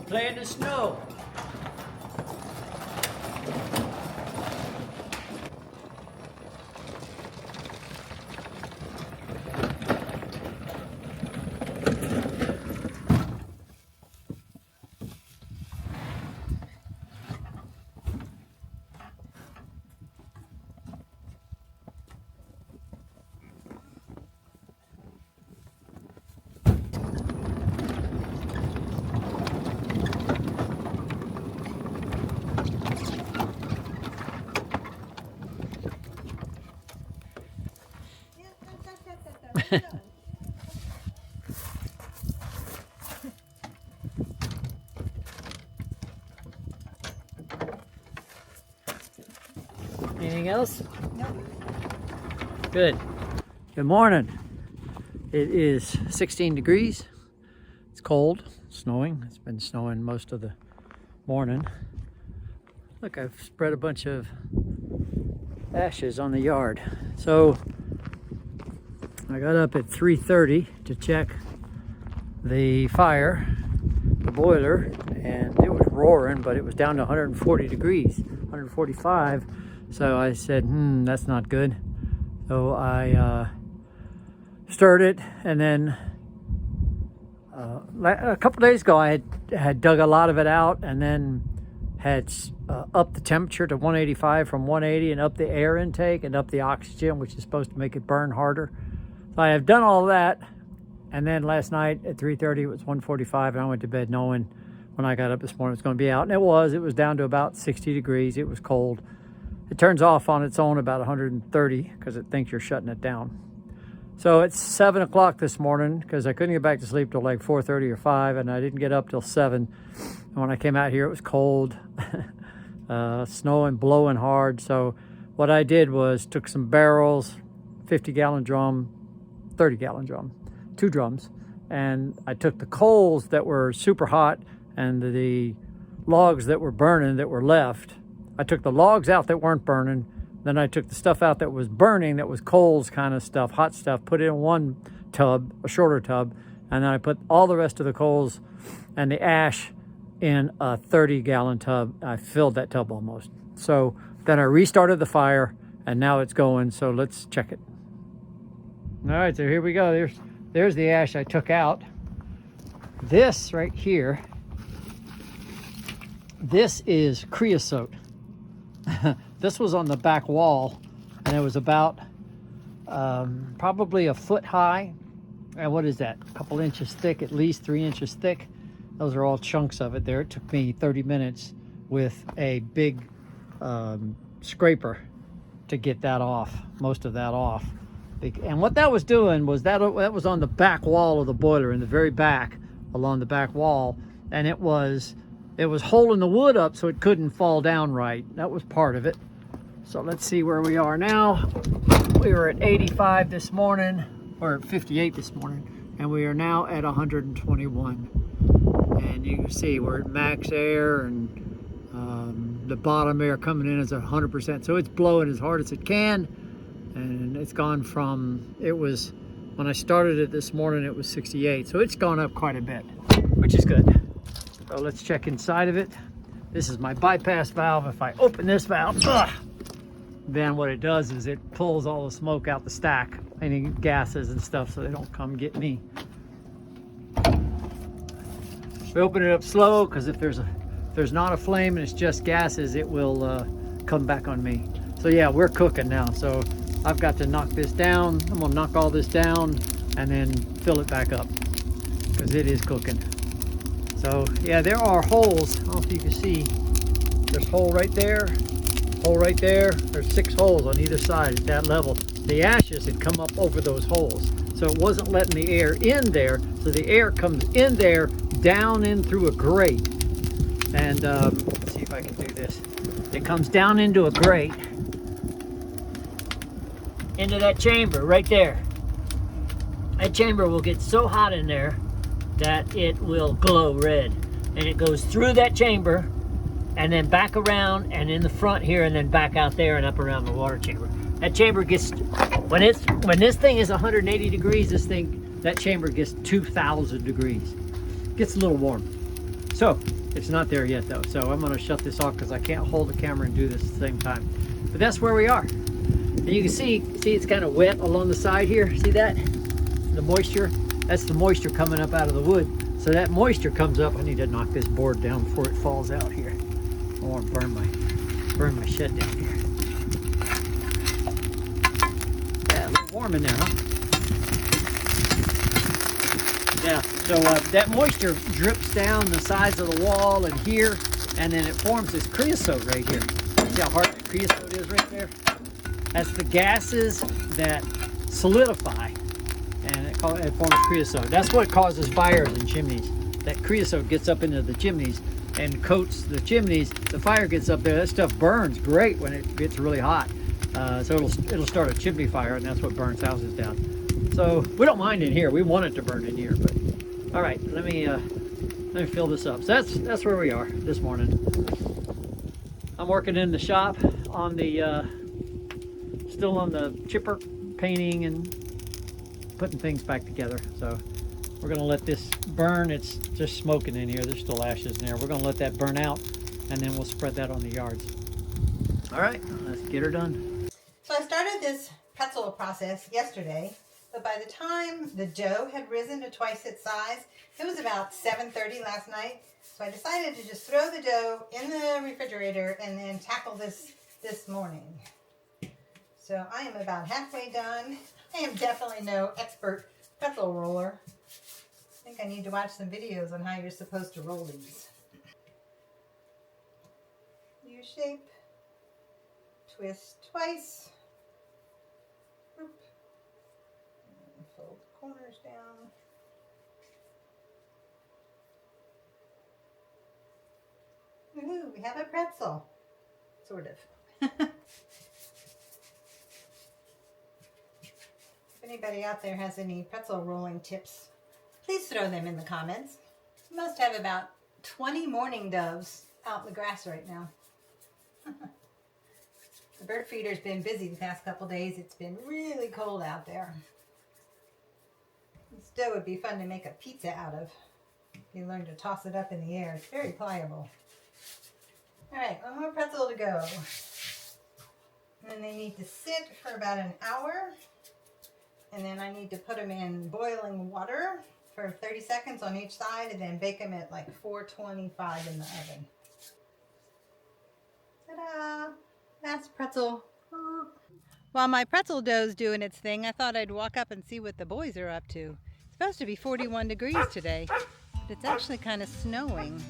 play in the snow. Anything else? No. Good. Good morning. It is 16 degrees. It's cold, snowing. It's been snowing most of the morning. Look, I've spread a bunch of ashes on the yard. So I got up at 3:30 to check the fire, the boiler, and it was roaring, but it was down to 140 degrees, 145. So I said, that's not good. So I stirred it, and then a couple days ago I had dug a lot of it out, and then had upped the temperature to 185 from 180, and up the air intake and up the oxygen, which is supposed to make it burn harder. So I have done all that, and then last night at 3:30 it was 145, and I went to bed knowing when I got up this morning it was going to be out, and it was down to about 60 degrees. It was cold. It turns off on its own about 130 because it thinks you're shutting it down. So it's 7 o'clock this morning because I couldn't get back to sleep till like 4:30 or 5, and I didn't get up till 7. And when I came out here, it was cold, snowing, blowing hard. So what I did was took some barrels, 50-gallon drum, 30-gallon drum, 2 drums, and I took the coals that were super hot and the logs that were burning that were left. I took the logs out that weren't burning, then I took the stuff out that was burning, that was coals kind of stuff, hot stuff, put it in one tub, a shorter tub, and then I put all the rest of the coals and the ash in a 30-gallon tub. I filled that tub almost. So then I restarted the fire, and now it's going, so let's check it. All right, so here we go. There's the ash I took out. This right here, this is creosote. This was on the back wall, and it was about probably a foot high. And what is that? A couple inches thick, at least 3 inches thick. Those are all chunks of it there. It took me 30 minutes with a big scraper to get that off, most of that off. And what that was doing was that was on the back wall of the boiler, in the very back, along the back wall, and it was holding the wood up so it couldn't fall down right. That was part of it. So let's see where we are now. We were at 85 this morning, or at 58 this morning, and we are now at 121. And you can see we're at max air, and the bottom air coming in is 100%. So it's blowing as hard as it can, and it's gone from, when I started it this morning, it was 68. So it's gone up quite a bit, which is good. So let's check inside of it. This is my bypass valve. If I open this valve, then what it does is it pulls all the smoke out the stack, any gases and stuff, so they don't come get me. We open it up slow because if there's not a flame and it's just gases, it will come back on me. So yeah, we're cooking now. So I've got to knock this down. I'm gonna knock all this down and then fill it back up because it is cooking. So yeah, there are holes. I don't know if you can see. There's a hole right there, hole right there. There's 6 holes on either side at that level. The ashes had come up over those holes, so it wasn't letting the air in there. So the air comes in there, down in through a grate. And let's see if I can do this. It comes down into a grate, into that chamber right there. That chamber will get so hot in there that it will glow red, and it goes through that chamber and then back around and in the front here and then back out there and up around the water chamber. That chamber gets, when this thing is 180 degrees, that chamber gets 2,000 degrees. Gets a little warm. So It's not there yet though, so I'm going to shut this off because I can't hold the camera and do this at the same time. But that's where we are. And you can see it's kind of wet along the side here. See that? The moisture? That's the moisture coming up out of the wood. So that moisture comes up. I need to knock this board down before it falls out here. I want to burn my shed down here. Yeah, a little warm in there, huh? Yeah, so that moisture drips down the sides of the wall and here, and then it forms this creosote right here. See how hard that creosote is right there? That's the gases that solidify, and it forms creosote. That's what causes fires in chimneys. That creosote gets up into the chimneys and coats the chimneys. The fire gets up there. That stuff burns great when it gets really hot. So it'll start a chimney fire, and that's what burns houses down. So we don't mind in here. We want it to burn in here, but all right. Let me fill this up. So that's where we are this morning. I'm working in the shop on the still on the chipper, painting and putting things back together. So we're gonna let this burn. It's just smoking in here. There's still ashes in there. We're gonna let that burn out, and then we'll spread that on the yards. All right, let's get her done. So I started this pretzel process yesterday, but by the time the dough had risen to twice its size, it was about 7:30 last night. So I decided to just throw the dough in the refrigerator and then tackle this morning. So I am about halfway done. I am definitely no expert pretzel roller. I think I need to watch some videos on how you're supposed to roll these. U-shape, twist twice, and fold the corners down. Woohoo, we have a pretzel, sort of. If anybody out there has any pretzel rolling tips, please throw them in the comments. We must have about 20 mourning doves out in the grass right now. The bird feeder's been busy the past couple days. It's been really cold out there. This dough would be fun to make a pizza out of if you learn to toss it up in the air. It's very pliable. All right, one more pretzel to go. And then they need to sit for about an hour. And then I need to put them in boiling water for 30 seconds on each side and then bake them at like 425 in the oven. Ta-da! That's pretzel. While my pretzel dough's doing its thing, I thought I'd walk up and see what the boys are up to. It's supposed to be 41 degrees today, but it's actually kind of snowing.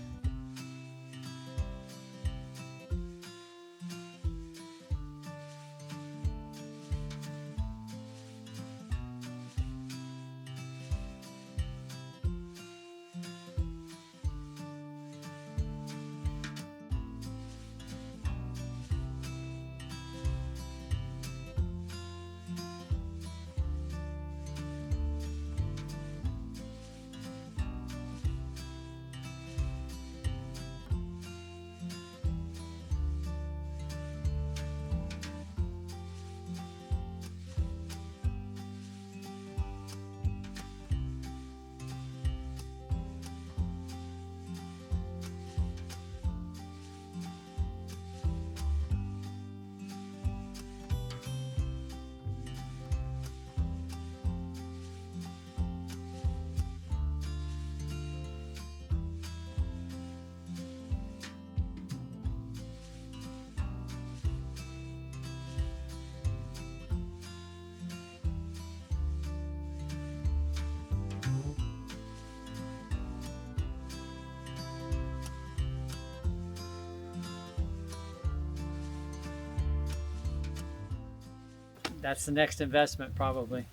That's the next investment probably,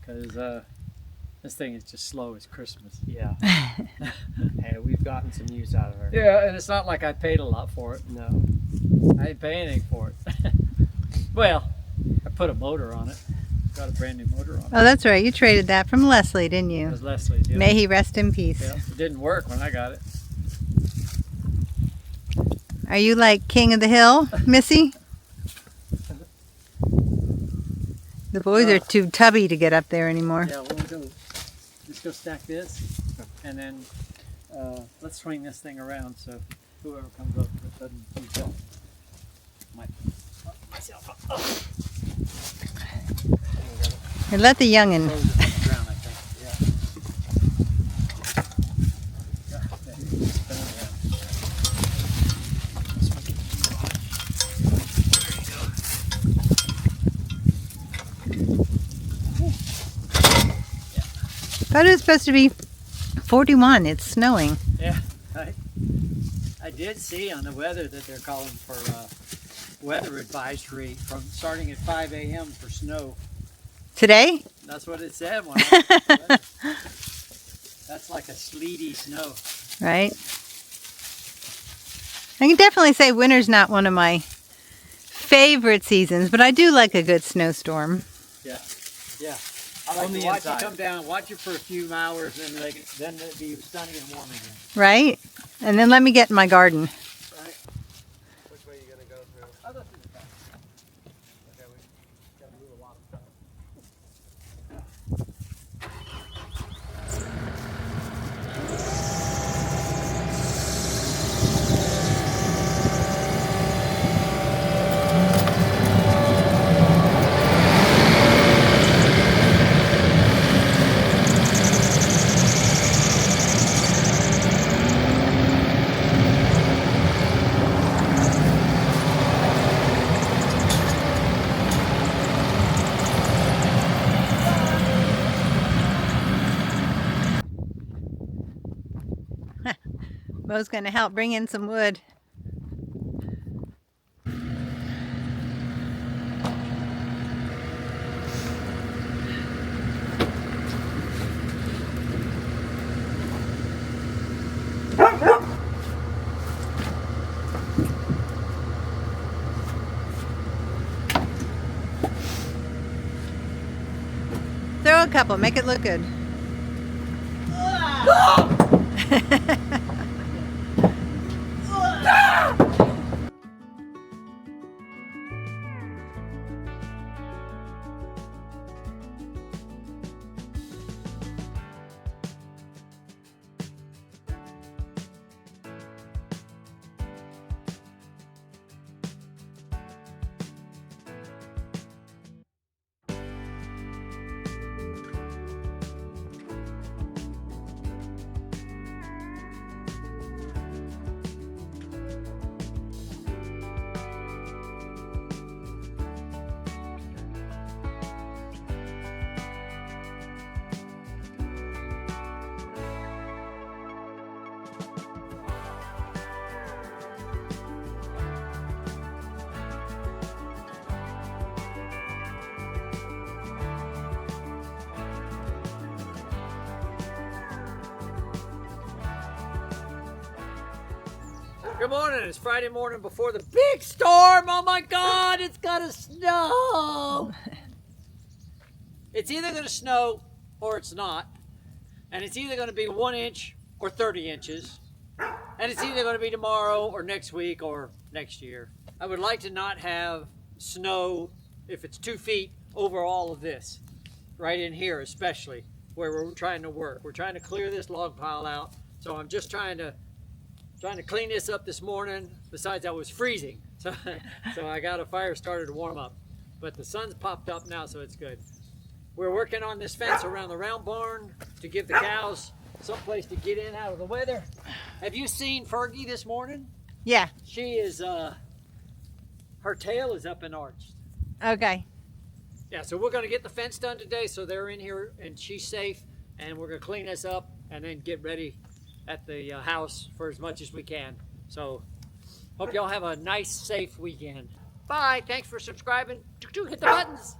because this thing is just slow as Christmas. Yeah. Hey, we've gotten some use out of her. Yeah, and it's not like I paid a lot for it. No. I didn't pay anything for it. Well, I put a motor on it. Got a brand new motor on it. Oh, that's right. You traded that from Leslie, didn't you? It was Leslie's. Yeah. May he rest in peace. Yeah, it didn't work when I got it. Are you like king of the hill, Missy? The boys are too tubby to get up there anymore. Yeah, we'll just go stack this, and then let's swing this thing around so whoever comes up with it doesn't use that. Myself up. Oh. And let the youngin'. Close it on the ground, I think. Yeah. Yeah, spin it around. This one gets too hot. There you go. Thought it was supposed to be 41. It's snowing. Yeah, I did see on the weather that they're calling for weather advisory from starting at 5 a.m. for snow. Today? That's what it said. That's like a sleety snow. Right? I can definitely say winter's not one of my favorite seasons, but I do like a good snowstorm. Yeah, yeah. I like to watch it come down, watch it for a few hours, and then it'd be sunny and warm again. Right? And then let me get in my garden. Right. Which way are you going to go through? I'll go through the back. Okay, we got to move a lot of stuff. Mo's going to help bring in some wood. Throw a couple, make it look good. Good morning. It's Friday morning before the big storm. Oh my God, it's gonna snow. It's either gonna snow or it's not. And it's either gonna be 1 inch or 30 inches. And it's either gonna be tomorrow or next week or next year. I would like to not have snow if it's 2 feet over all of this. Right in here especially, where we're trying to work. We're trying to clear this log pile out. So I'm just trying to clean this up this morning. Besides, I was freezing, so I got a fire started to warm up. But the sun's popped up now, so it's good. We're working on this fence around the round barn to give the cows someplace to get in out of the weather. Have you seen Fergie this morning? Yeah. She is, her tail is up and arched. Okay. Yeah, so we're gonna get the fence done today so they're in here and she's safe, and we're gonna clean this up and then get ready at the house for as much as we can. So hope y'all have a nice, safe weekend. Bye. Thanks for subscribing. Hit the buttons.